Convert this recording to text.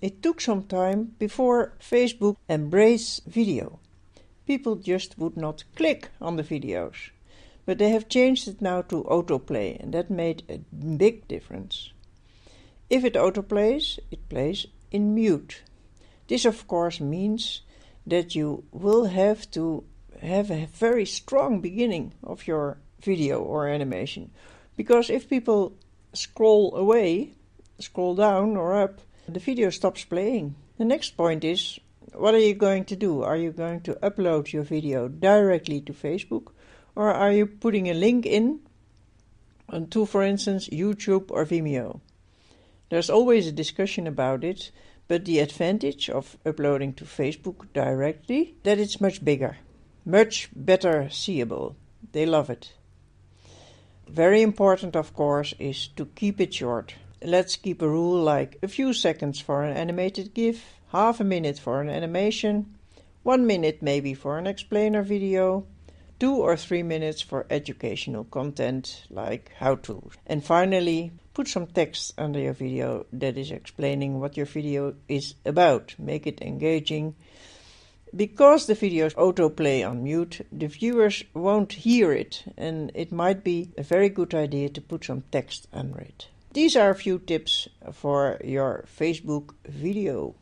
It took some time before Facebook embraced video. People just would not click on the videos. But they have changed it now to autoplay, and that made a big difference. If it autoplays, it plays in mute. This of course means that you will have to have a very strong beginning of your video or animation. Because if people scroll away, scroll down or up, the video stops playing. The next point is, what are you going to do? Are you going to upload your video directly to Facebook? Or are you putting a link in to, for instance, YouTube or Vimeo? There's always a discussion about it, but the advantage of uploading to Facebook directly, that it's much bigger, much better seeable. They love it. Very important, of course, is to keep it short. Let's keep a rule like a few seconds for an animated GIF, half a minute for an animation, 1 minute maybe for an explainer video, 2 or 3 minutes for educational content like how-tos. And finally, put some text under your video that is explaining what your video is about. Make it engaging. Because the videos autoplay on mute, the viewers won't hear it, and it might be a very good idea to put some text under it. These are a few tips for your Facebook video.